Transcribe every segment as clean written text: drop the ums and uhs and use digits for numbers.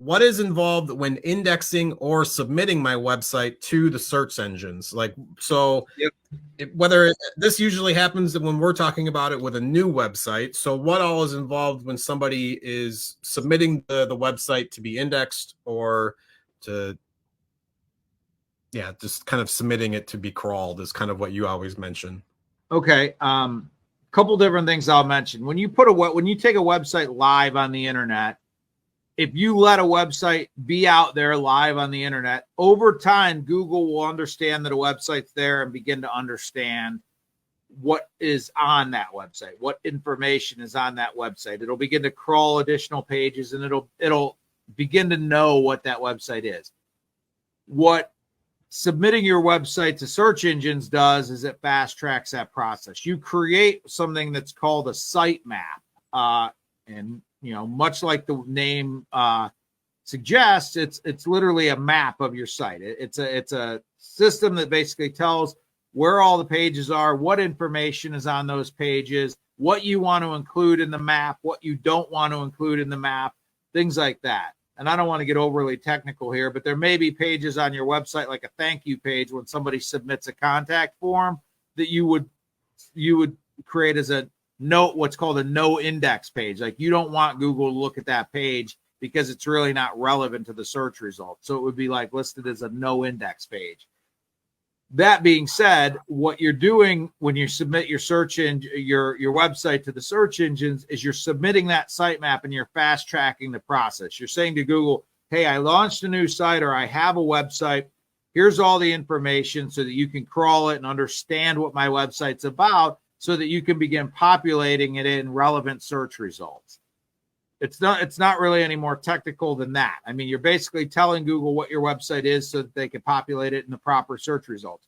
what is involved when indexing or submitting my website to the search engines? Like, so Yep. This usually happens when we're talking about it with a new website. So what all is involved when somebody is submitting the website to be indexed or to, yeah, just kind of submitting it to be crawled is kind of what you always mention. Okay. Couple different things I'll mention. When you take a website live on the internet, if you let a website be out there live on the internet, over time, Google will understand that a website's there and begin to understand what is on that website, what information is on that website. It'll begin to crawl additional pages, and it'll begin to know what that website is. What submitting your website to search engines does is it fast tracks that process. You create something that's called a sitemap, and much like the name suggests, it's literally a map of your site. It's a system that basically tells where all the pages are, what information is on those pages, what you want to include in the map, what you don't want to include in the map, things like that. And I don't want to get overly technical here, but there may be pages on your website, like a thank you page when somebody submits a contact form, that you would create as a note, what's called a no index page. Like, you don't want Google to look at that page because it's really not relevant to the search results. So it would be like listed as a no index page. That being said, what you're doing when you submit your search engine, your website to the search engines, is you're submitting that sitemap and you're fast tracking the process. You're saying to Google, hey, I launched a new site, or I have a website. Here's all the information so that you can crawl it and understand what my website's about, so that you can begin populating it in relevant search results. It's not really any more technical than that. I mean, you're basically telling Google what your website is so that they can populate it in the proper search results.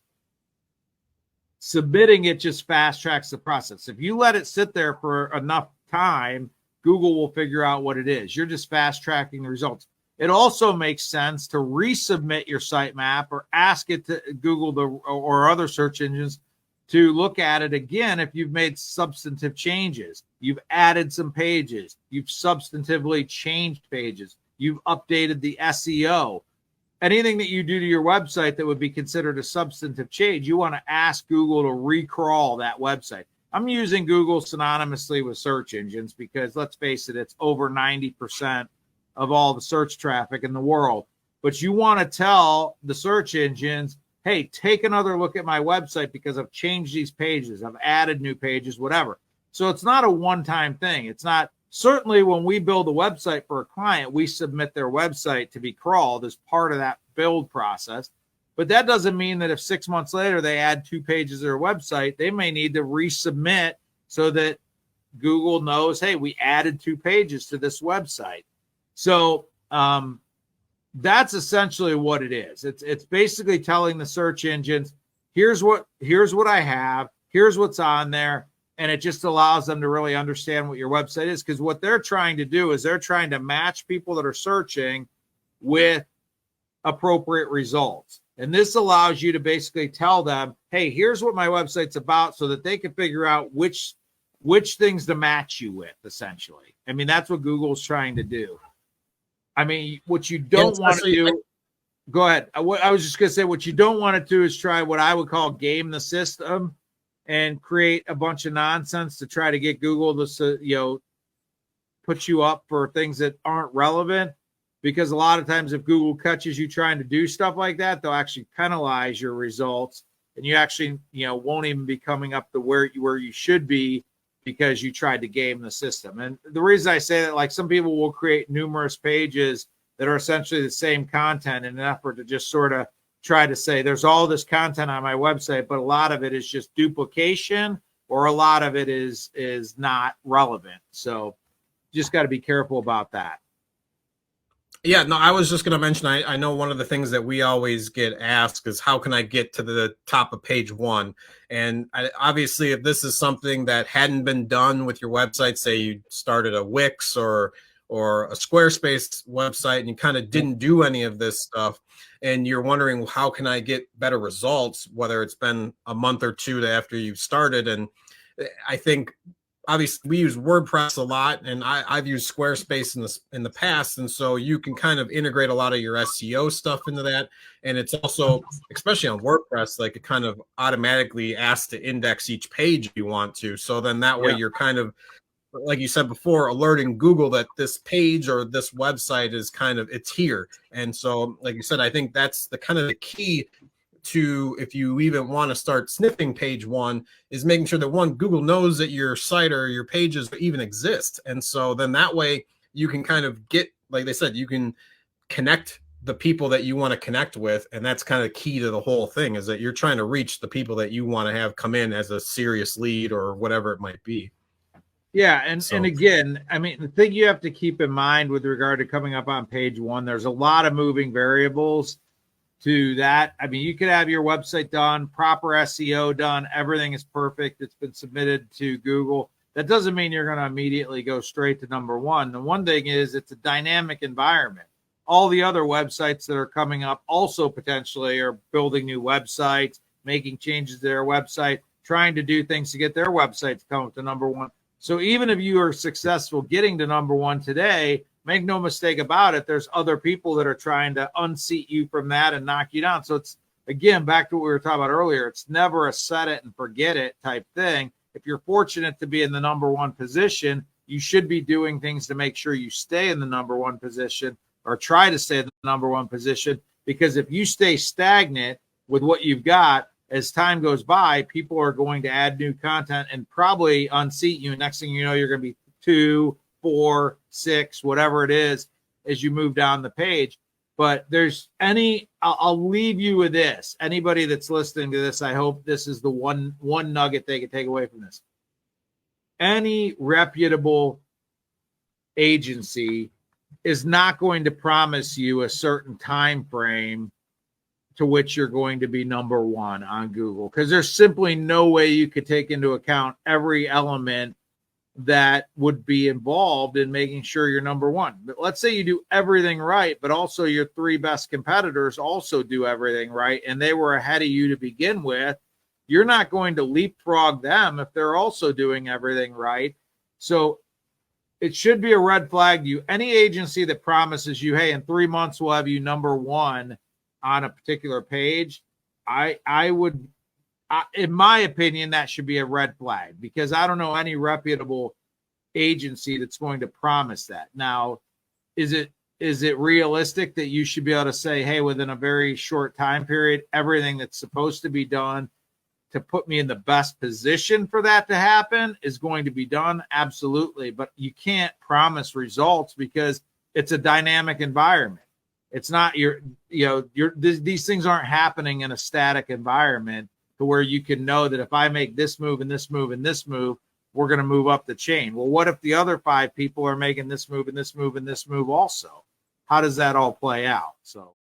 Submitting it just fast tracks the process. If you let it sit there for enough time, Google will figure out what it is. You're just fast tracking the results. It also makes sense to resubmit your sitemap or ask it to Google or other search engines to look at it again if you've made substantive changes. You've added some pages. You've substantively changed pages. You've updated the SEO. Anything that you do to your website that would be considered a substantive change, you want to ask Google to recrawl that website. I'm using Google synonymously with search engines because, let's face it, it's over 90% of all the search traffic in the world. But you want to tell the search engines, hey, take another look at my website because I've changed these pages, I've added new pages, whatever. So it's not a one-time thing. It's not, certainly when we build a website for a client, we submit their website to be crawled as part of that build process. But that doesn't mean that if 6 months later they add 2 pages to their website, they may need to resubmit so that Google knows, hey, we added 2 pages to this website. So, that's essentially what it is. It's basically telling the search engines, here's what I have, here's what's on there, and it just allows them to really understand what your website is. Because what they're trying to do is they're trying to match people that are searching with appropriate results. And this allows you to basically tell them, hey, here's what my website's about, so that they can figure out which things to match you with, essentially. I mean, that's what Google's trying to do. I mean, what you don't want to do, go ahead. I was just going to say, what you don't want to do is try what I would call game the system and create a bunch of nonsense to try to get Google to, put you up for things that aren't relevant. Because a lot of times if Google catches you trying to do stuff like that, they'll actually penalize your results, and you actually, won't even be coming up to where you should be, because you tried to game the system. And the reason I say that, like, some people will create numerous pages that are essentially the same content in an effort to just sort of try to say there's all this content on my website, but a lot of it is just duplication, or a lot of it is not relevant. So just got to be careful about that. Yeah, no, I was just going to mention, I know one of the things that we always get asked is, how can I get to the top of page 1? And obviously, if this is something that hadn't been done with your website, say you started a Wix or a Squarespace website and you kind of didn't do any of this stuff, and you're wondering, how can I get better results, whether it's been a month or two after you've started. And I think obviously we use WordPress a lot, and I've used Squarespace in the past, and so you can kind of integrate a lot of your SEO stuff into that. And it's also, especially on WordPress, like it kind of automatically asks to index each page you want to. So then that way you're kind of, like you said before, alerting Google that this page or this website is kind of, it's here. And so, like you said, I think that's the kind of the key to, if you even want to start sniffing page one, is making sure that one, Google knows that your site or your pages even exist. And so then that way you can kind of get, like they said, you can connect the people that you want to connect with. And that's kind of key to the whole thing, is that you're trying to reach the people that you want to have come in as a serious lead or whatever it might be. Yeah, and again, I mean, the thing you have to keep in mind with regard to coming up on page one, there's a lot of moving variables to that. I mean, you could have your website done, proper SEO done, everything is perfect, it's been submitted to Google. That doesn't mean you're going to immediately go straight to number one. The one thing is, it's a dynamic environment. All the other websites that are coming up also potentially are building new websites, making changes to their website, trying to do things to get their website to come up to number one. So even if you are successful getting to number one today, make no mistake about it, there's other people that are trying to unseat you from that and knock you down. So it's, again, back to what we were talking about earlier, it's never a set it and forget it type thing. If you're fortunate to be in the number one position, you should be doing things to make sure you stay in the number one position, or try to stay in the number one position. Because if you stay stagnant with what you've got, as time goes by, people are going to add new content and probably unseat you. Next thing you know, you're going to be 2, 4, 6, whatever it is, as you move down the page. But I'll leave you with this. Anybody that's listening to this, I hope this is the one nugget they can take away from this. Any reputable agency is not going to promise you a certain time frame to which you're going to be number one on Google, because there's simply no way you could take into account every element that would be involved in making sure you're number one. But let's say you do everything right, but also your 3 best competitors also do everything right, and they were ahead of you to begin with. You're not going to leapfrog them if they're also doing everything right. So it should be a red flag to you. Any agency that promises you, hey, in 3 months we'll have you number one on a particular page, I would, in my opinion, that should be a red flag, because I don't know any reputable agency that's going to promise that. Now, is it realistic that you should be able to say, hey, within a very short time period, everything that's supposed to be done to put me in the best position for that to happen is going to be done? Absolutely. But you can't promise results, because it's a dynamic environment. It's not these things aren't happening in a static environment to where you can know that if I make this move and this move and this move, we're going to move up the chain. Well, what if the other 5 people are making this move and this move and this move also? How does that all play out? So